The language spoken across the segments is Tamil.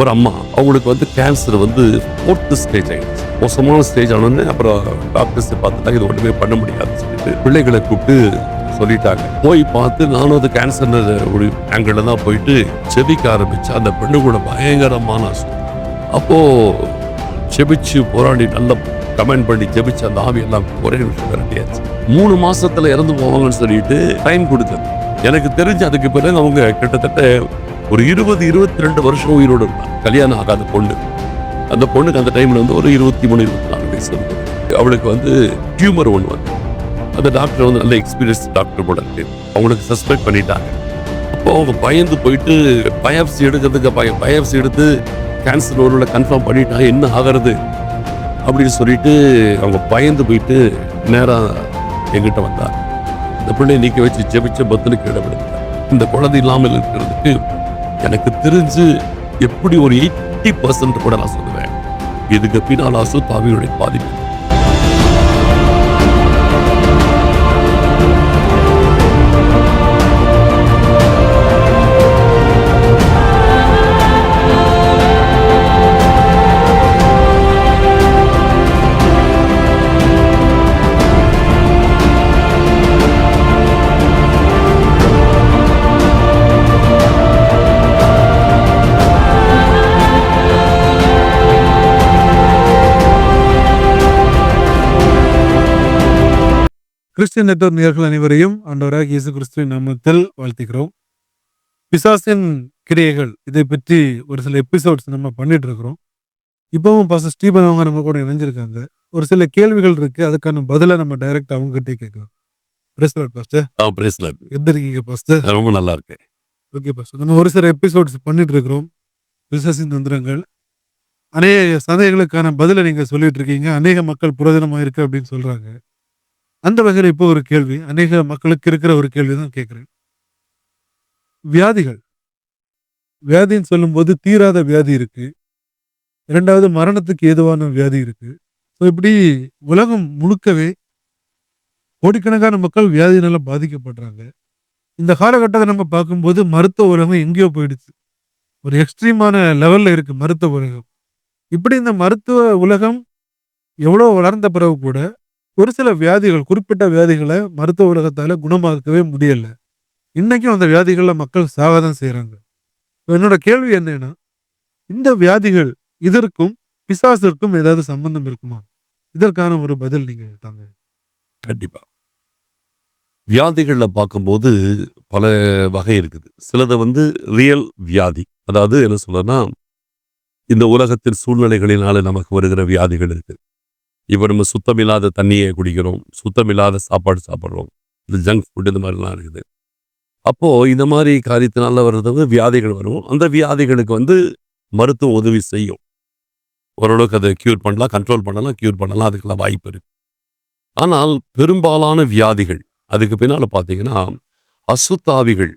ஒரு அம்மா அவங்களுக்கு வந்து கேன்சர் வந்து 4th ஸ்டேஜ் ஆயிடுச்சு. மோசமான ஸ்டேஜ் ஆனோடனே அப்புறம் டாக்டர்ஸ் பார்த்துட்டாங்க, இது ஒண்ணுமே பண்ண முடியாதுன்னு சொல்லிட்டு பிள்ளைகளை கூப்பிட்டு சொல்லிட்டாங்க. போய் பார்த்து நானும் அது கேன்சர் ஒரு ஆங்கிள் தான் போயிட்டு செபிக்க ஆரம்பிச்சு அந்த பெண்ணு கூட பயங்கரமான அப்போ செபிச்சு போராடி நல்ல கமெண்ட் பண்ணி ஜெபிச்சு அந்த ஆவி எல்லாம் ஒரே நிமிஷம் விரட்டியாச்சு. 3 மாசத்துல இறந்து போவாங்கன்னு சொல்லிட்டு டைம் கொடுத்தது. எனக்கு தெரிஞ்சு அதுக்கு பிறகு அவங்க கிட்டத்தட்ட ஒரு 20-22 வருஷம் உயிரோடு இருந்தாங்க. கல்யாணம் ஆகாத பொண்ணு. அந்த பொண்ணுக்கு அந்த டைம்ல வந்து ஒரு 23-24 வயசு இருந்தது. அவளுக்கு வந்து டியூமர் ஒன்று வந்து அந்த டாக்டர் வந்து நல்ல எக்ஸ்பீரியன்ஸ் டாக்டர் போல இருக்கு. அவங்களுக்கு சஸ்பெக்ட் பண்ணிட்டாங்க. அப்போ அவங்க பயந்து போயிட்டு பயாப்சி எடுக்கிறதுக்கு பயாப்சி எடுத்து கேன்சர் ஒருவேளை கன்ஃபார்ம் பண்ணிட்டா என்ன ஆகிறது அப்படின்னு சொல்லிட்டு அவங்க பயந்து போயிட்டு நேரா எங்கிட்ட வந்தார். இந்த பிள்ளையை நீக்க வச்சு ஜெபிச்ச பக்தனுக்கு இடப்படுத்தார். இந்த குழந்தை இல்லாமல் இருக்கிறதுக்கு எனக்கு தெரிஞ்சு எப்படி ஒரு 80% கூட நான் சொல்லுவேன். இதுக்கு பின்னால் அசுத்தாவியுடைய பாதிப்பு. கிறிஸ்டியன் நெட்வொர்க் நேயர்கள் அனைவரையும் ஆண்டவராகிய இயேசு கிறிஸ்துவின் நாமத்தில் வாழ்த்துகிறோம். பிசாசின் கிரியைகள் இதை பற்றி ஒரு சில எபிசோட்ஸ் நம்ம பண்ணிட்டு இருக்கிறோம். இப்பவும் பாஸ்டர் ஸ்டீபன் அவங்க நம்ம கூட இணைஞ்சிருக்காங்க. ஒரு சில கேள்விகள் இருக்கு, அதுக்கான பதிலை நம்ம டைரக்ட் அவங்க கிட்டே கேட்கலாம். பாஸ்டர் எப்படி இருக்கீங்க பாஸ்டர்? ரொம்ப நல்லா இருக்கேன். ஓகே பாஸ்டர், நம்ம ஒரு சில எபிசோட்ஸ் பண்ணிட்டு இருக்கிறோம். பிசாசின் தந்திரங்கள், அநேக சந்தேகங்களுக்கான பதிலை நீங்க சொல்லிட்டு இருக்கீங்க. அநேக மக்கள் புரோஜனமா இருக்கு அப்படின்னு சொல்றாங்க. அந்த வகையில் இப்போ ஒரு கேள்வி, அநேக மக்களுக்கு இருக்கிற ஒரு கேள்விதான் கேட்கிறேன். வியாதிகள், வியாதின்னு சொல்லும் போது தீராத வியாதி இருக்கு, இரண்டாவது மரணத்துக்கு ஏதுவான வியாதி இருக்கு. இப்படி உலகம் முழுக்கவே கோடிக்கணக்கான மக்கள் வியாதினால பாதிக்கப்படுறாங்க. இந்த காலகட்டத்தை நம்ம பார்க்கும்போது மருத்துவ உலகம் எங்கேயோ போயிடுச்சு, ஒரு எக்ஸ்ட்ரீமான லெவல்ல இருக்கு மருத்துவ உலகம். இப்படி இந்த மருத்துவ உலகம் எவ்வளவு வளர்ந்த பிறகு கூட ஒரு சில வியாதிகள், குறிப்பிட்ட வியாதிகளை மருத்துவ உலகத்தால குணமாக்கவே முடியல. இன்னைக்கும் அந்த வியாதிகள்ல மக்கள் சாகதான் செய்யறாங்க. என்னோட கேள்வி என்னன்னா, இந்த வியாதிகள் இதற்கும் பிசாசிற்கும் ஏதாவது சம்பந்தம் இருக்குமா? இதற்கான ஒரு பதில் நீங்க தாங்க. கண்டிப்பா. வியாதிகள்ல பார்க்கும்போது பல வகை இருக்குது. சிலது வந்து ரியல் வியாதி, அதாவது என்ன சொல்றேன்னா, இந்த உலகத்தின் சூழ்நிலைகளினால நமக்கு வருகிற வியாதிகள் இருக்கு. இப்போ நம்ம சுத்தமில்லாத தண்ணியை குடிக்கிறோம், சுத்தமில்லாத சாப்பாடு சாப்பிட்றோம், இந்த ஜங்க் ஃபுட் இந்த மாதிரிலாம் இருக்குது. அப்போ இந்த மாதிரி காரியத்தினால வர்றது வியாதிகள் வரும். அந்த வியாதிகளுக்கு வந்து மருத்துவ உதவி செய்யும். ஓரளவுக்கு அதை கியூர் பண்ணலாம், கண்ட்ரோல் பண்ணலாம், கியூர் பண்ணலாம், அதுக்கெல்லாம் வாய்ப்பு இருக்கு. ஆனால் பெரும்பாலான வியாதிகள் அதுக்கு பின்னால பார்த்தீங்கன்னா அசுத்தாவிகள்,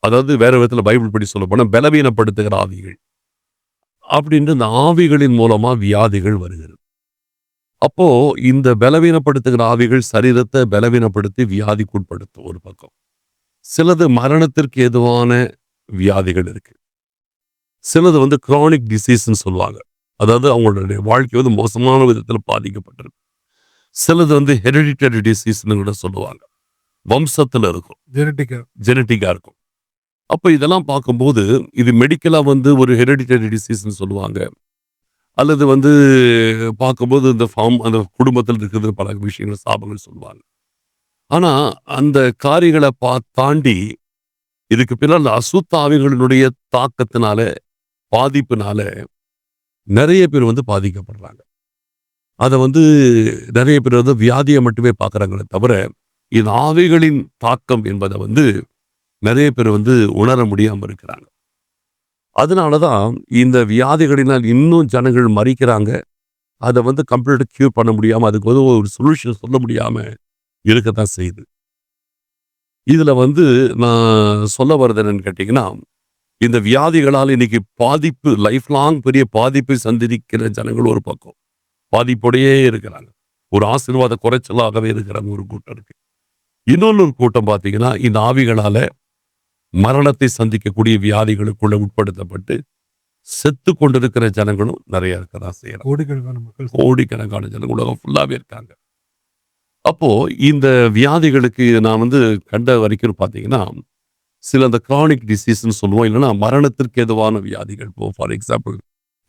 அதாவது வேற விதத்தில் பைபிள் படி சொல்ல போனால் பலவீனப்படுத்துகிற ஆவிகள் அப்படின்ட்டு இந்த ஆவிகளின் மூலமா வியாதிகள் வருகிறது. அப்போ இந்த பலவீனப்படுத்துகிற ஆவிகள் சரீரத்தை பலவீனப்படுத்தி வியாதிக்குட்படுத்தும் ஒரு பக்கம். சிலது மரணத்திற்கு ஏதுவான வியாதிகள் இருக்கு. சிலது வந்து கிரானிக் டிசீஸ்ன்னு சொல்லுவாங்க, அதாவது அவங்களுடைய வாழ்க்கை வந்து மோசமான விதத்தில் பாதிக்கப்பட்டிருக்கு. சிலது வந்து ஹெரிடிட்டரி டிசீஸ்ன்னு கூட சொல்லுவாங்க, வம்சத்துல இருக்கும், ஜெனட்டிக்கா இருக்கும். அப்போ இதெல்லாம் பார்க்கும்போது இது மெடிக்கலா வந்து ஒரு ஹெரிடிட்டரி டிசீஸ்ன்னு சொல்லுவாங்க, அல்லது வந்து பார்க்கும்போது இந்த அந்த குடும்பத்தில் இருக்கிறது பல விஷயங்கள் சாபங்கள் சொல்லுவாங்க. ஆனா அந்த காரியங்களை தாண்டி இதுக்கு பின்னால் அசுத்தாவிகளினுடைய தாக்கத்தினால, பாதிப்புனால நிறைய பேர் வந்து பாதிக்கப்படுறாங்க. அதை வந்து நிறைய பேர் வந்து வியாதியை மட்டுமே பார்க்குறாங்களே தவிர இந்த ஆவிகளின் தாக்கம் என்பதை வந்து நிறைய பேர் வந்து உணர முடியாமல் இருக்கிறாங்க. அதனாலதான் இந்த வியாதிகளினால் இன்னும் ஜனங்கள் மறிக்கிறாங்க. அதை வந்து கம்ப்ளீட்டாக கியூர் பண்ண முடியாமல், அதுக்கு வந்து ஒரு சொல்யூஷன் சொல்ல முடியாமல் இருக்கத்தான் செய்யுது. இதில் வந்து நான் சொல்ல வர்றது என்னன்னு கேட்டிங்கன்னா, இந்த வியாதிகளால் இன்னைக்கு பாதிப்பு, லைஃப் லாங் பெரிய பாதிப்பை சந்திக்கிற ஜனங்கள் ஒரு பக்கம் பாதிப்போடையே இருக்கிறாங்க. ஒரு ஆசீர்வாத குறைச்சலாகவே இருக்கிறாங்க ஒரு கூட்டம் இருக்கு. இன்னொன்று கூட்டம் பார்த்தீங்கன்னா, இந்த ஆவிகளால மரணத்தை சந்திக்கக்கூடிய வியாதிகளுக்குள்ள உட்படுத்தப்பட்டு செத்து கொண்டிருக்கிற ஜனங்களும் நிறைய இருக்கதான் செய்யறாங்க. கோடிக்கணக்கான மக்கள் கோடிக்கணக்கான ஜனங்கள் உலகம் ஃபுல்லாவே இருக்காங்க. அப்போ இந்த வியாதிகளுக்கு நான் வந்து கண்ட வரைக்கும் பார்த்தீங்கன்னா, சில அந்த கிரானிக் டிசீஸ்ன்னு சொல்லுவோம். இல்லைன்னா மரணத்திற்கு ஏதுவான வியாதிகள். இப்போ ஃபார் எக்ஸாம்பிள்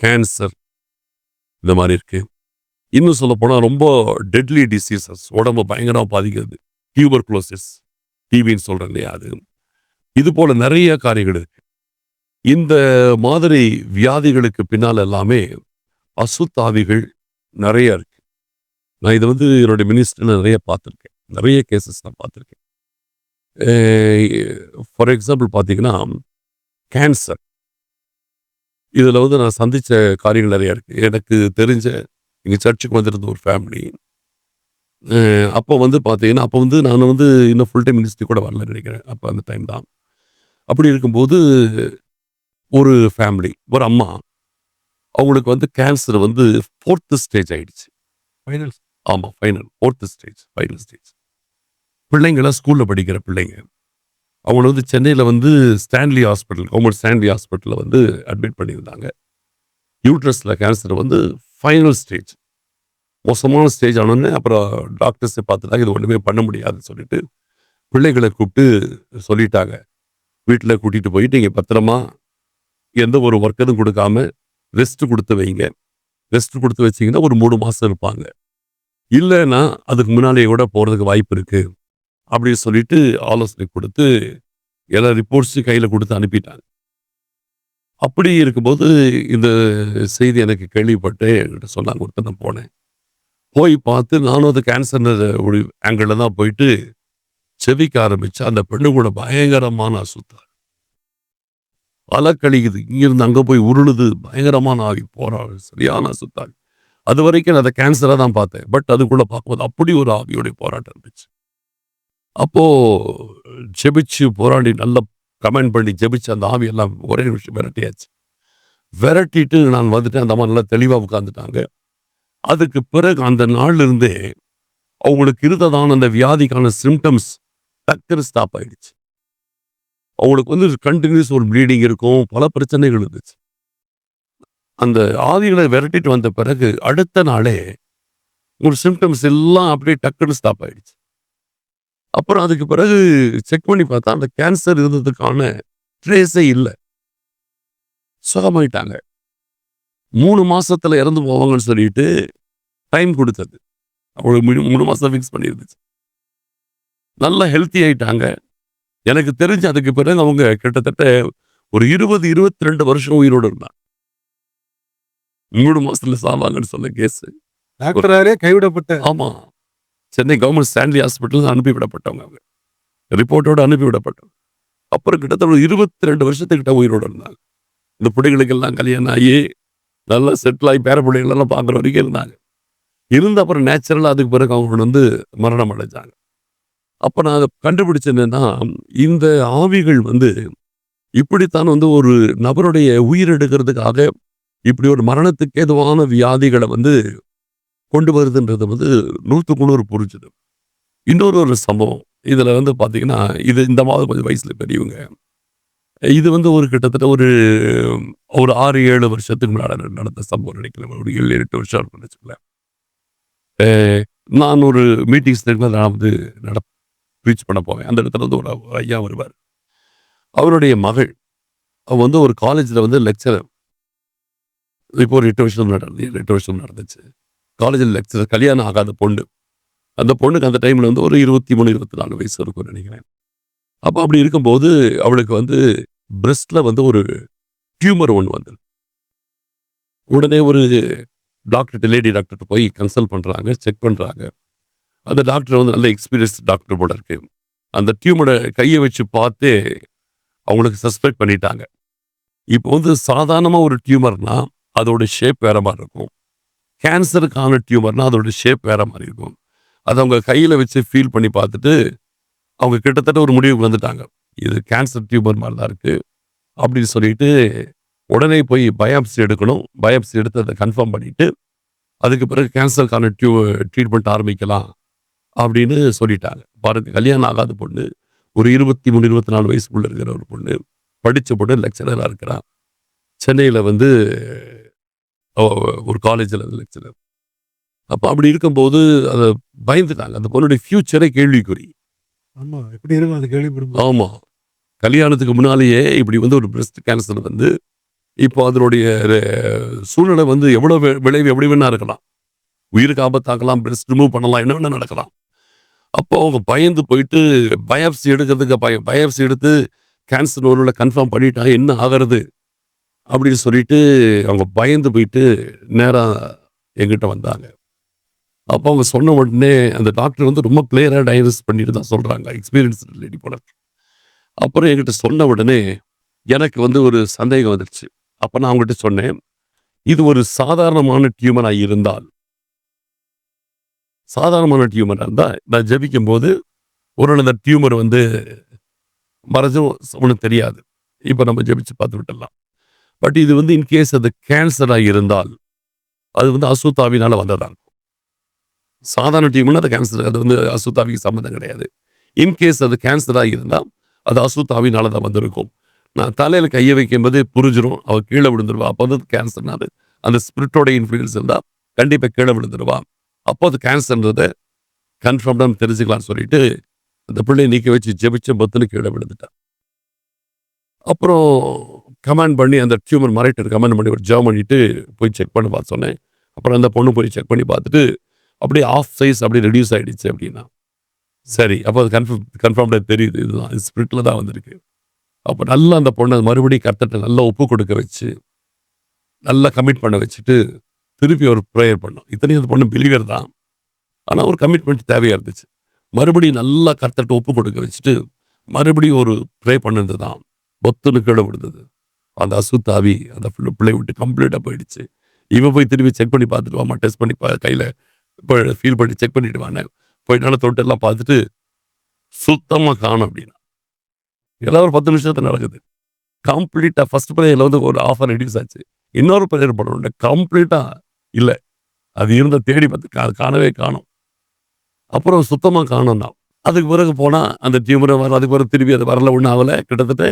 கேன்சர் இந்த மாதிரி இருக்கு. இன்னும் சொல்ல போனா ரொம்ப டெட்லி டிசீசஸ் உடம்பு பயங்கரமா பாதிக்கிறது. டியூபர்குலோசிஸ், டிபின்னு சொல்றேன் இல்லையா அது. இது போல நிறைய காரியங்கள் இருக்கு. இந்த மாதிரி வியாதிகளுக்கு பின்னால் எல்லாமே அசுத்தாவிகள் நிறைய இருக்கு. நான் இதை வந்து என்னுடைய மினிஸ்டர்ல நிறைய பார்த்துருக்கேன். நிறைய கேசஸ் நான் பார்த்துருக்கேன். ஃபார் எக்ஸாம்பிள் பார்த்தீங்கன்னா கேன்சர். இதில் வந்து நான் சந்திச்ச காரியங்கள் நிறைய இருக்கு. எனக்கு தெரிஞ்ச எங்கள் சர்ச்சுக்கு வந்திருந்த ஒரு ஃபேமிலி. அப்போ வந்து பார்த்தீங்கன்னா, அப்போ வந்து நான் வந்து இன்னும் ஃபுல் டைம் மினிஸ்ட்ரி கூட வரல நினைக்கிறேன். அப்போ அந்த டைம் தான். அப்படி இருக்கும்போது ஒரு ஃபேமிலி, ஒரு அம்மா, அவங்களுக்கு வந்து கேன்சர் வந்து 4th ஸ்டேஜ் ஆயிடுச்சு. ஃபைனல். ஆமா, final 4th stage, final stage. பிள்ளைங்களாம் ஸ்கூல்ல படிக்கிற பிள்ளைங்க. அவங்கள வந்து சென்னையில வந்து ஸ்டான்லி ஹாஸ்பிட்டல், கவர்மெண்ட் ஸ்டான்லி ஹாஸ்பிட்டல்ல வந்து அட்மிட் பண்ணியிருந்தாங்க. யூட்ரஸ்ல கேன்சர் வந்து ஃபைனல் ஸ்டேஜ். மோசமான ஸ்டேஜ் ஆனோடனே அப்புறம் டாக்டர்ஸை பார்த்துட்டாங்க, இது ஒண்ணுமே பண்ண முடியாதுன்னு சொல்லிட்டு பிள்ளைகளை கூப்பிட்டு சொல்லிட்டாங்க. வீட்டில் கூட்டிட்டு போயிட்டு நீங்க பத்திரமா எந்த ஒரு ஒர்க் எதுவும் கொடுக்காம ரெஸ்ட் கொடுத்து வைங்க. ரெஸ்ட் கொடுத்து வச்சீங்கன்னா ஒரு 3 மாசம் இருப்பாங்க. இல்லைன்னா அதுக்கு முன்னாலேயே கூட போறதுக்கு வாய்ப்பு இருக்கு அப்படின்னு சொல்லிட்டு ஆலோசனை கொடுத்து எல்லா ரிப்போர்ட்ஸையும் கையில கொடுத்து அனுப்பிட்டாங்க. அப்படி இருக்கும்போது இந்த செய்தி எனக்கு கேள்விப்பட்டு என்கிட்ட சொன்னாங்க. ஒருத்தர் நான் போனேன். போய் பார்த்து நானும் அது கேன்சர் ஒரு ஆங்கிள் தான் போயிட்டு செவிக்க ஆரம்பிச்சு அந்த பெண்ணு கூட பயங்கரமான அசுத்தம். அலக்கழிக்குது. இங்கிருந்து அங்க போய் உருளுது. பயங்கரமான ஆவி போராடு. சரியான அசுத்தாவி. அது வரைக்கும் நான் அதை கேன்சரா தான் பார்த்தேன். பட் அதுக்குள்ள பார்க்கும்போது அப்படி ஒரு ஆவியோடைய போராட்டம் இருந்துச்சு. அப்போ ஜெபிச்சு போராடி நல்லா கமெண்ட் பண்ணி ஜெபிச்சு அந்த ஆவியெல்லாம் ஒரே நிமிஷம் விரட்டியாச்சு. விரட்டிட்டு நான் வந்துட்டேன். அந்த அம்மா நல்லா தெளிவா உட்கார்ந்துட்டாங்க. அதுக்கு பிறகு அந்த நாள்ல இருந்தே அவங்களுக்கு இருந்ததான அந்த வியாதிக்கான சிம்டம்ஸ் டக்குன்னு ஸ்டாப் ஆயிடுச்சு. அவங்களுக்கு வந்து கண்டினியூஸ் ஒரு ப்ளீடிங் இருக்கும். பல பிரச்சனைகள் இருந்துச்சு. அந்த ஆவிகளை விரட்டிட்டு வந்த பிறகு அடுத்த நாளே ஒரு சிம்டம்ஸ் எல்லாம் அப்படியே டக்குன்னு ஸ்டாப் ஆயிடுச்சு. அப்புறம் அதுக்கு பிறகு செக் பண்ணி பார்த்தா அந்த கேன்சர் இருந்ததுக்கான ட்ரேஸே இல்லை. சுகமாயிட்டாங்க. 3 மாசத்துல இறந்து போவாங்கன்னு சொல்லிட்டு டைம் கொடுத்தது. அவங்களுக்கு 3 மாசம் ஃபிக்ஸ் பண்ணியிருந்துச்சு. நல்லா ஹெல்த்தி ஆயிட்டாங்க. எனக்கு தெரிஞ்சு அதுக்கு பிறகு அவங்க கிட்டத்தட்ட ஒரு 20-22 வருஷம் உயிரோடு இருந்தாங்க. 3 மாசத்துல சாவாங்கன்னு சொன்ன கேஸ். டாக்டராரே கைவிடப்பட்ட. ஆமா, சென்னை கவர்மெண்ட் ஸ்டான்லி ஹாஸ்பிட்டல் அனுப்பிவிடப்பட்டவங்க. அவங்க ரிப்போர்ட்டோட அனுப்பிவிடப்பட்டவங்க. அப்புறம் கிட்டத்தட்ட ஒரு 22 வருஷத்துக்கிட்ட உயிரோடு இருந்தாங்க. இந்த பிள்ளைகளுக்கெல்லாம் கல்யாணம் ஆகி நல்லா செட்டில் ஆகி பேர பிள்ளைகளெல்லாம் பார்க்குற வரைக்கும் இருந்தாங்க. இருந்து அப்புறம் நேச்சுரலா அதுக்கு பிறகு அவங்க வந்து மரணம் அடைஞ்சாங்க. அப்ப நான் அதை கண்டுபிடிச்சது என்னன்னா, இந்த ஆவிகள் வந்து இப்படித்தான் வந்து ஒரு நபருடைய உயிர் எடுக்கிறதுக்காக இப்படி ஒரு மரணத்துக்கு ஏதுவான வியாதிகளை வந்து கொண்டு வருதுன்றது வந்து 100க்கு 100 புரிஞ்சுது. இன்னொரு ஒரு சம்பவம் இதுல வந்து பாத்தீங்கன்னா, இது இந்த மாதிரி கொஞ்சம் வயசுல பெரியவங்க. இது வந்து ஒரு கிட்டத்தட்ட ஒரு 6-7 வருஷத்துக்கு முன்னாடி நடந்த சம்பவம் நினைக்கிறேன். ஒரு 7-8 வருஷம் இருக்கும்னு வச்சுக்கோங்களேன். நான் ஒரு மீட்டிங்ஸ் நான் வந்து ப்ரீச் பண்ண போவேன். அந்த இடத்துல வந்து ஒரு ஐயா வருவார். அவருடைய மகள் அவ வந்து ஒரு காலேஜ்ல வந்து லெக்சரர். இப்போ ஒரு 8 வருஷம் நடந்துச்சு. காலேஜில் லெக்சரர், கல்யாணம் ஆகாத பொண்ணு. அந்த பொண்ணுக்கு அந்த டைம்ல வந்து ஒரு 23-24 வயசு இருக்கும்னு நினைக்கிறேன். அப்போ அப்படி இருக்கும்போது அவளுக்கு வந்து பிரெஸ்ட்ல வந்து ஒரு டியூமர் ஒன்று வந்தது. உடனே ஒரு டாக்டர், லேடி டாக்டர் போய் கன்சல்ட் பண்றாங்க, செக் பண்றாங்க. அந்த டாக்டர் வந்து நல்ல எக்ஸ்பீரியன்ஸ் டாக்டர் போல இருக்கு. அந்த டியூமரை கையை வச்சு பார்த்து அவங்களுக்கு சஸ்பெக்ட் பண்ணிட்டாங்க. இப்போ வந்து சாதாரணமா ஒரு டியூமர்னா அதோட ஷேப் வேற மாதிரி இருக்கும். கேன்சருக்கான டியூமர்னா அதோட ஷேப் வேற மாதிரி இருக்கும். அதை அவங்க கையில வச்சு ஃபீல் பண்ணி பார்த்துட்டு அவங்க கிட்டத்தட்ட ஒரு முடிவுக்கு வந்துட்டாங்க. இது கேன்சர் டியூமர் மாதிரி தான் இருக்கு அப்படின்னு சொல்லிட்டு உடனே போய் பயாப்சி எடுக்கணும். பயாப்சி எடுத்து அதை கன்ஃபார்ம் பண்ணிட்டு அதுக்கு பிறகு கேன்சருக்கான ட்ரீட்மெண்ட் ஆரம்பிக்கலாம் அப்படின்னு சொல்லிட்டாங்க. பாருங்க, கல்யாணம் ஆகாத பொண்ணு, ஒரு 23-24 வயசுக்குள்ள இருக்கிற ஒரு பொண்ணு, படிச்ச பொண்ணு, லெக்சரரா இருக்கிறா. சென்னையில் வந்து ஒரு காலேஜில் லெக்சரர். அப்போ அப்படி இருக்கும்போது அதை பயந்துட்டாங்க. அந்த பொண்ணுடைய ஃபியூச்சரே கேள்விக்குறி. ஆமா. எப்படி இருக்கும் அது கேள்விப்படும்போது? ஆமா. கல்யாணத்துக்கு முன்னாலேயே இப்படி வந்து ஒரு பிரஸ்ட் கேன்சர் வந்து இப்போ அதனுடைய சூழ்நிலை வந்து எவ்வளோ விளைவு எப்படி வேணா இருக்கலாம். உயிருக்கு ஆபத்தாக்கலாம், பிரஸ்ட் ரிமூவ் பண்ணலாம், என்ன வேணா நடக்கலாம். அப்போ அவங்க பயந்து போயிட்டு பயாப்சி எடுக்கிறதுக்கு பயாப்சி எடுத்து கேன்சர் ஒருவேளை கன்ஃபார்ம் பண்ணிட்டா என்ன ஆகிறது அப்படின்னு சொல்லிட்டு அவங்க பயந்து போயிட்டு நேரா என்கிட்ட வந்தாங்க. அப்போ அவங்க சொன்ன உடனே அந்த டாக்டர் வந்து ரொம்ப கிளியரா டயக்னோஸ் பண்ணிட்டு தான் சொல்றாங்க. எக்ஸ்பீரியன்ஸ் லேடி போல. அப்புறம் என்கிட்ட சொன்ன உடனே எனக்கு வந்து ஒரு சந்தேகம் வந்துருச்சு. அப்ப நான் அவங்ககிட்ட சொன்னேன், இது ஒரு சாதாரணமான டியூமரா இருந்தால் நான் ஜெபிக்கும் போது ஒரு அந்த டியூமர் வந்து மறைஞ்சும் ஒன்றும் தெரியாது. இப்ப நம்ம ஜெபிச்சு பார்த்து விட்டுடலாம். பட் இது வந்து இன்கேஸ் அது கேன்சரா இருந்தால் அது வந்து அசுத்தாவினால வந்ததா இருக்கும். சாதாரண டியூமர்னா அது கேன்சர், அது வந்து அசுத்தாவிக்கு சம்மந்தம் கிடையாது. இன்கேஸ் அது கேன்சரா இருந்தா அது அசுத்தாவினால தான் வந்திருக்கும். நான் தலையில கையை வைக்கும்போது புரிஞ்சிடும், அவ கீழே விழுந்துருவா. அப்போ வந்து கேன்சர்னா அது அந்த ஸ்பிரிட்டோட இன்ஃப்ளூயன்ஸ் இருந்தா கண்டிப்பா கீழே விழுந்துருவா. அப்போ அது கேன்சர்ன்றதை கன்ஃபார்ம்டா தெரிஞ்சுக்கலாம்னு சொல்லிட்டு அந்த பிள்ளையை நீக்க வச்சு ஜெபிச்ச பத்துன்னு கீழே விழுந்துட்டான். அப்புறம் கமெண்ட் பண்ணி அந்த டியூமர் மறைட்டு கமெண்ட் பண்ணி ஒரு ஜெபம் பண்ணிட்டு போய் செக் பண்ணி பார்த்து சொன்னேன். அப்புறம் அந்த பொண்ணு போய் செக் பண்ணி பார்த்துட்டு அப்படியே ஆஃப் சைஸ் அப்படியே ரெடியூஸ் ஆயிடுச்சு அப்படின்னா. சரி, அப்போ அது கன்ஃபார்ம்டா தெரியுது, இதுதான் ஸ்பிரிட்ல தான் வந்திருக்கு. அப்போ நல்லா அந்த பொண்ணை மறுபடியும் கர்த்தர்ட்ட நல்லா ஒப்பு கொடுக்க வச்சு நல்லா கமிட் பண்ண வச்சுட்டு திருப்பி ஒரு ப்ரேயர் பண்ணோம். இத்தனையும் அந்த பொண்ணு பிலீவர் தான், ஆனால் ஒரு கமிட்மெண்ட் தேவையா இருந்துச்சு. மறுபடியும் நல்லா கர்த்தர்ட்ட ஒப்பு கொடுக்க வச்சுட்டு மறுபடியும் ஒரு ப்ரே பண்ணது தான் பொத்துன்னு கீழே விழுந்தது. அந்த அசுத்தாவி அந்த பிள்ளை விட்டு கம்ப்ளீட்டாக போயிடுச்சு. இவன் போய் திருப்பி செக் பண்ணி பார்த்துட்டு வாமா, டெஸ்ட் பண்ணி கையில் இப்போ ஃபீல் பண்ணி செக் பண்ணிட்டு வாங்க. போயிட்டாலும் தொட்டெல்லாம் பார்த்துட்டு சுத்தமாக காணும் அப்படின்னா. எல்லாம் ஒரு 10 நிமிஷத்துல நடக்குது. கம்ப்ளீட்டாக ஃபர்ஸ்ட் ப்ரேயரில் வந்து ஒரு ஆஃபர் ரெடியூஸ் ஆச்சு. இன்னொரு ப்ரேயர் பண்ணணும், கம்ப்ளீட்டாக இல்லை. அது இருந்த தேடி பார்த்து காணவே காணும். அப்புறம் சுத்தமாக காணும் தான். அதுக்கு பிறகு போனால் அந்த டியூமரை வர, அதுக்கு பிறகு திருப்பி அது வரல, ஒன்றும் ஆகலை. கிட்டத்தட்ட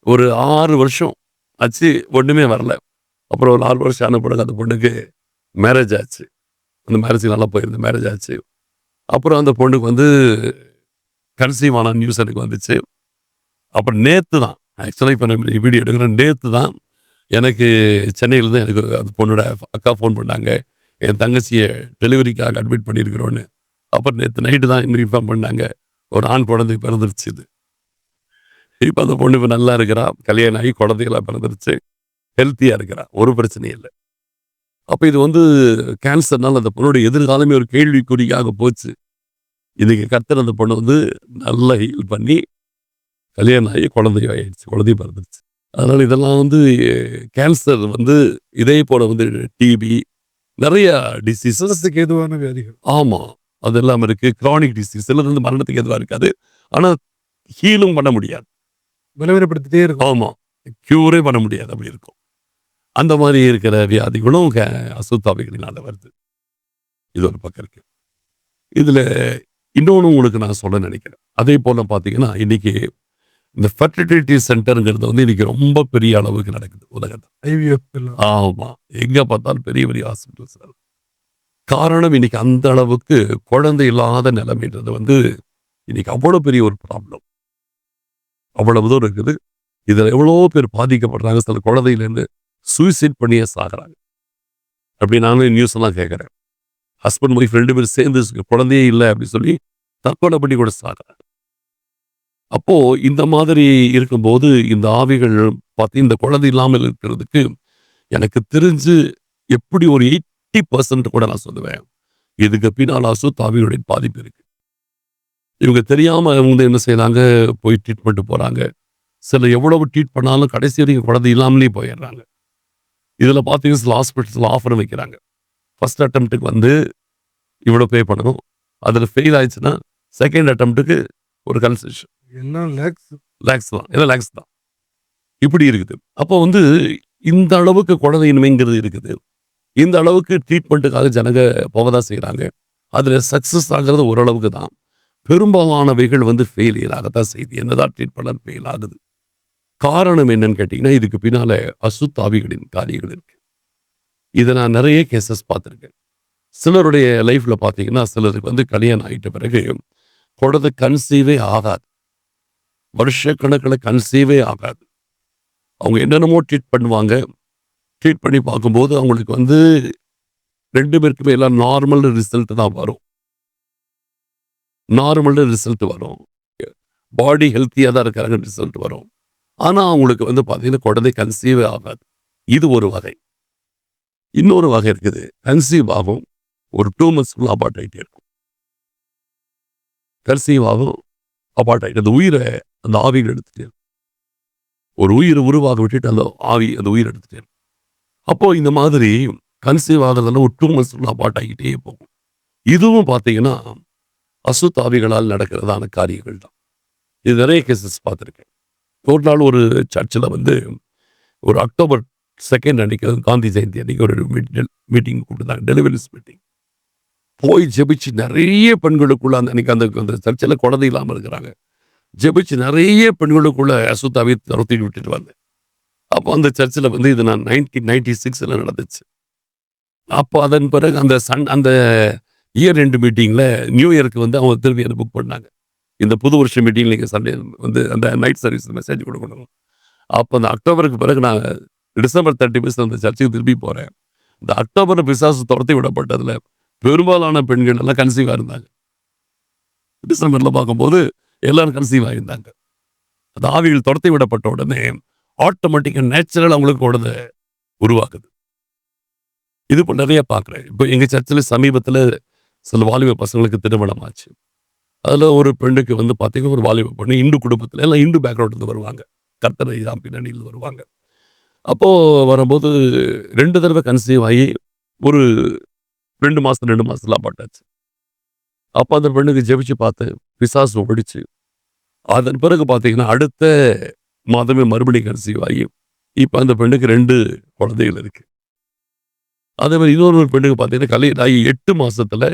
ஒரு 6 வருஷம் ஆச்சு, ஒன்றுமே வரல. அப்புறம் ஒரு 4 வருஷம் ஆன பிறகு அந்த பொண்ணுக்கு மேரேஜ் ஆச்சு. அந்த மேரேஜ் நல்லா போயிருந்து மேரேஜ் ஆச்சு. அப்புறம் அந்த பொண்ணுக்கு வந்து கன்சீவ் ஆன நியூஸ் எனக்கு வந்துச்சு. அப்புறம் நேற்று தான் ஆக்சுவலாக இப்போ நம்ம வீடியோ எடுக்கிறேன், நேற்று தான் எனக்கு சென்னையிலேருந்து எனக்கு அந்த பொண்ணோட அக்கா ஃபோன் பண்ணாங்க, என் தங்கச்சியை டெலிவரிக்காக அட்மிட் பண்ணியிருக்கிறோன்னு. அப்புறம் நேற்று நைட்டு தான் இன்ஃபார்ம் பண்ணாங்க, ஒரு ஆண் குழந்தை பிறந்துருச்சு. இது இப்போ அந்த பொண்ணு இப்போ நல்லா இருக்கிறா, கல்யாணம் ஆகி குழந்தைகளாக பிறந்துருச்சு, ஹெல்த்தியாக இருக்கிறா, ஒரு பிரச்சனையும் இல்லை. அப்போ இது வந்து கேன்சர்னால அந்த பொண்ணுடைய எதிர்காலமே ஒரு கேள்விக்குறியாக போச்சு. இதுக்கு கர்த்தர் அந்த பொண்ணை வந்து நல்லா ஹீல் பண்ணி கல்யாணம் ஆகி குழந்தையும் ஆயிடுச்சு, குழந்தையும் பிறந்துருச்சு. அதனால இதெல்லாம் வந்து கேன்சர் வந்து இதே போல வந்து டிபி நிறைய டிசீசஸ் ஏதுவான வியாதிகள். ஆமா, அது எல்லாம் இருக்கு. கிரானிக் டிசீஸ் சிலது வந்து மரணத்துக்கு எதுவாக இருக்காது, ஆனா ஹீலும் பண்ண முடியாது. பலவீனப்படுத்திட்டே இருக்கும். ஆமா, கியூரே பண்ண முடியாது, அப்படி இருக்கும். அந்த மாதிரி இருக்கிற வியாதிகளும் அசுத்தாவிகளினால வருது. இது ஒரு பக்கம் இருக்கு. இதுல இன்னொன்று உங்களுக்கு நான் சொல்ல நினைக்கிறேன். அதே போல பாத்தீங்கன்னா இன்னைக்கு இந்த ஃபெர்டிலிட்டி சென்டருங்கிறது வந்து இன்னைக்கு ரொம்ப பெரிய அளவுக்கு நடக்குது உலகத்தில். IVF எல்லாம். ஆமா, எங்க பார்த்தாலும் பெரிய பெரிய ஹாஸ்பிட்டல்ஸ். காரணம் இன்னைக்கு அந்த அளவுக்கு குழந்தை இல்லாத நிலைமைன்றது வந்து இன்னைக்கு அவ்வளவு பெரிய ஒரு ப்ராப்ளம். அவ்வளவு தூரம் இருக்குது. இதுல எவ்வளோ பேர் பாதிக்கப்படுறாங்க. சில குழந்தையிலேருந்து சூசைட் பண்ணியே சாகுறாங்க. அப்படி நானும் நியூஸ் எல்லாம் கேட்குறேன். ஹஸ்பண்ட் ஒய்ஃப் 2 பேரும் சேர்ந்து குழந்தையே இல்லை அப்படின்னு சொல்லி தற்கொலை பண்ணி கூட சாகுறாங்க. அப்போ இந்த மாதிரி இருக்கும்போது இந்த ஆவிகள் பார்த்து இந்த குழந்தை இல்லாமல் இருக்கிறதுக்கு எனக்கு தெரிஞ்சு எப்படி ஒரு 80% கூட நான் சொல்லுவேன், இதுக்கு பின்னால் அசுத்தாவிகளுடைய பாதிப்பு இருக்கு. இவங்க தெரியாம வந்து என்ன செய்யறாங்க, போய் ட்ரீட்மெண்ட் போறாங்க. சில எவ்வளவு ட்ரீட் பண்ணாலும் கடைசி வரைக்கும் குழந்தை இல்லாமலே போயிடுறாங்க. இதுல பார்த்தீங்கன்னா சில ஹாஸ்பிட்டல்ஸ்ல ஆஃபர் வைக்கிறாங்க. ஃபர்ஸ்ட் அட்டெம்ப்ட்டுக்கு வந்து இவ்வளோ பே பண்ணணும், அதில் ஃபெயில் ஆயிடுச்சுன்னா செகண்ட் அட்டெம்ப்ட்டுக்கு ஒரு கன்செஷன் எல்லாம் லேக்ஸ் தான், எல்லாம் லேக்ஸ் தான். இப்படி இருக்குது. அப்போ வந்து இந்த அளவுக்கு குழந்தையின்மைங்கிறது இருக்குது. இந்த அளவுக்கு ட்ரீட்மெண்ட்டுக்காக ஜனங்க போக தான் செய்கிறாங்க. அதில் சக்ஸஸ் ஆகிறது ஓரளவுக்கு தான். பெரும்பாலானவைகள் வந்து ஃபெயிலியர் ஆகத்தான் செய்யுது. என்னதான் ட்ரீட் பண்ண ஃபெயில் ஆகுது. காரணம் என்னன்னு கேட்டீங்கன்னா, இதுக்கு பின்னால அசுத்தாவிகளின் காரியங்கள் இருக்கு. இதை நான் நிறைய கேசஸ் பார்த்துருக்கேன். சிலருடைய லைஃப்ல பார்த்தீங்கன்னா, சிலருக்கு வந்து கல்யாணம் ஆயிட்ட பிறகு குழந்தை கன்சீவே ஆகாது. வருஷக்கணக்கில் கன்சீவே ஆகாது. அவங்க என்னென்னமோ ட்ரீட் பண்ணுவாங்க. ட்ரீட் பண்ணி பார்க்கும்போது அவங்களுக்கு வந்து 2 பேருக்குமே எல்லாம் நார்மல் ரிசல்ட் தான் வரும். நார்மல் ரிசல்ட் வரும். பாடி ஹெல்த்தியா தான் இருக்காங்க, ரிசல்ட் வரும். ஆனா அவங்களுக்கு வந்து பார்த்தீங்கன்னா குழந்தை கன்சீவே ஆகாது. இது ஒரு வகை. இன்னொரு வகை இருக்குது. கன்சீவ் ஆகும். ஒரு 2 months அபார்ட் ஆகிட்டே இருக்கும். கன்சீவ் ஆகும், அபார்ட் ஆகிட்டு அந்த உயிரை அந்த ஆவிகள் எடுத்துட்டே இருக்கும். ஒரு உயிரை உருவாக விட்டுட்டு அந்த ஆவி அந்த உயிரை எடுத்துட்டே இருக்கும். அப்போ இந்த மாதிரி கன்சீவ் ஆகிறதுல ஒரு 2 months அபார்ட் ஆகிட்டே போகும். இதுவும் பார்த்தீங்கன்னா அசுத்தாவிகளால் நடக்கிறதான காரியங்கள் தான். இது நிறைய கேசஸ் பார்த்துருக்கேன். ஒரு நாள் ஒரு சர்ச்சில் வந்து ஒரு அக்டோபர் 2 அன்னைக்கு காந்தி ஜெயந்தி அன்னைக்கு ஒரு மீட்டிங் கூப்பிட்டுருந்தாங்க. Deliveries meeting. போய் ஜெபிச்சு நிறைய பெண்களுக்குள்ள அன்னைக்கு அந்த சர்ச்சில் குழந்தை இல்லாமல் இருக்கிறாங்க. ஜெபிச்சு நிறைய பெண்களுக்குள்ள அசுத்தாவை துரத்திட்டு விட்டுட்டு வந்தேன். அப்போ அந்த சர்ச்சில் வந்து இது நான் 1996 நடந்துச்சு. அப்போ அதன் பிறகு அந்த இயர் எண்டு மீட்டிங்கில் நியூ இயருக்கு வந்து அவங்க திரும்பி அதை புக் பண்ணாங்க. இந்த புது வருஷ மீட்டிங்கில் நீங்கள் சண்டே வந்து அந்த நைட் சர்வீஸ் மெசேஜ் கொடுக்கணும். அப்போ அந்த அக்டோபருக்கு பிறகு நான் டிசம்பர் 31 அந்த சர்ச்சுக்கு திரும்பி போகிறேன். இந்த அக்டோபர் பிசாசு துரத்தி விடப்பட்டதில் பெரும்பாலான பெண்கள் எல்லாம் கன்சீவாக இருந்தாங்க. டிசம்பரில் பார்க்கும்போது எல்லாரும் கன்சீவ் ஆகியிருந்தாங்க. அந்த ஆவிகள் துரத்தி விடப்பட்ட உடனே ஆட்டோமேட்டிக்காக நேச்சுரல் அவங்களுக்கு குழந்தை உருவாக்குது. இது இப்போ நிறைய பார்க்குறேன். இப்போ எங்கள் சர்ச்சில் சமீபத்தில் சில வாலிப பசங்களுக்கு திருமணம் ஆச்சு. அதில் ஒரு பெண்ணுக்கு வந்து பார்த்தீங்கன்னா ஒரு வாலிப பொண்ணு இந்து குடும்பத்தில் எல்லாம் இந்து பேக்ரவுண்ட்லேருந்து வருவாங்க. கர்த்தரை தான் பின்னணியில் வருவாங்க. அப்போது வரும்போது 2 தடவை கன்சீவ் ஆகி ஒரு 2 மாதத்தில் அபார்ட் ஆச்சு. அப்போ அந்த பெண்ணுக்கு ஜெபிச்சு பார்த்தேன். பிசாசு ஓடிச்சு. அதன் பிறகு பார்த்தீங்கன்னா அடுத்த மாதமே மறுபடியும் கன்சீவ் ஆகி இப்போ அந்த பெண்ணுக்கு 2 குழந்தைகள் இருக்கு. அதே மாதிரி இன்னொரு பெண்ணுக்கு பார்த்தீங்கன்னா கல்யாணம் ஆகி 8 மாசத்துல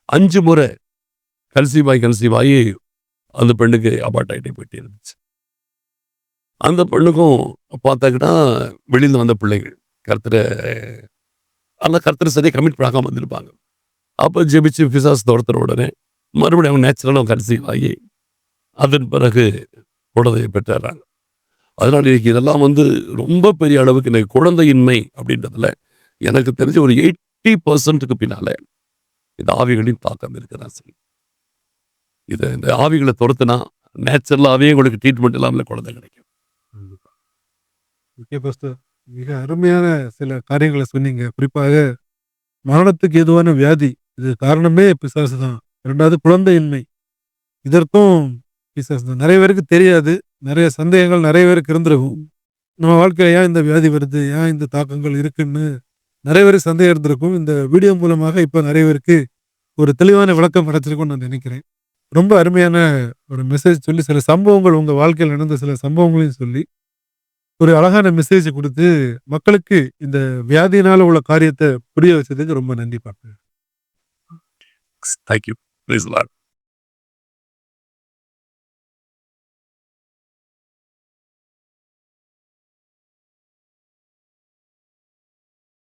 5 முறை கன்சீவ் ஆகி அந்த பெண்ணுக்கு அபார்ட் ஆகிட்டே போயிட்டே இருந்துச்சு. அந்த பெண்ணுக்கும் பார்த்தாக்கிட்டா வெளியில் வந்த பிள்ளைகள் கர்த்தரை சரியாக கமிட் பண்ணாமல் வந்திருப்பாங்க. அப்போ ஜெபிச்சு பிசாசு துரத்துற உடனே மறுபடியும் அவங்க நேச்சுரலாக கன்சீவ் ஆகி அதன் பிறகு குழந்தையை பெற்றுறாங்க. அதனால் இன்னைக்கு இதெல்லாம் வந்து ரொம்ப பெரிய அளவுக்கு இன்னைக்கு குழந்தையின்மை அப்படின்றதுல எனக்கு தெரிஞ்ச ஒரு 80% பின்னால இந்த ஆவிகளின் தாக்கம் இருக்கிறான். சரி, இந்த ஆவிகளை துரத்துனா நேச்சுரலாகவே உங்களுக்கு ட்ரீட்மெண்ட் இல்லாமல் குழந்தை கிடைக்கும். ஓகே பாஸ்டர், மிக அருமையான சில காரியங்களை சொன்னீங்க. குறிப்பாக மரணத்துக்கு ஏதுவான வியாதி, இது காரணமே பிசாசு தான். 2வது குழந்தையின்மை, இதற்கும் பிசாசு தான். நிறைய பேருக்கு தெரியாது. நிறைய சந்தேகங்கள் நிறைய பேருக்கு இருந்திருக்கும். நம்ம வாழ்க்கையில ஏன் இந்த வியாதி வருது, ஏன் இந்த தாக்கங்கள் இருக்குன்னு நிறைய பேருக்கு சந்தேகம் இருந்திருக்கும். இந்த வீடியோ மூலமாக இப்போ நிறைய பேருக்கு ஒரு தெளிவான விளக்கம் கிடைச்சிருக்கும்னு நான் நினைக்கிறேன். ரொம்ப அருமையான ஒரு மெசேஜ் சொல்லி, சில சம்பவங்கள் உங்க வாழ்க்கையில் நடந்த சில சம்பவங்களையும் சொல்லி ஒரு அழகான மெசேஜ் கொடுத்து மக்களுக்கு இந்த வியாதியினால உள்ள காரியத்தை புரிய வச்சதுக்கு ரொம்ப நன்றி பாப்பேன். Thank you. Praise the Lord.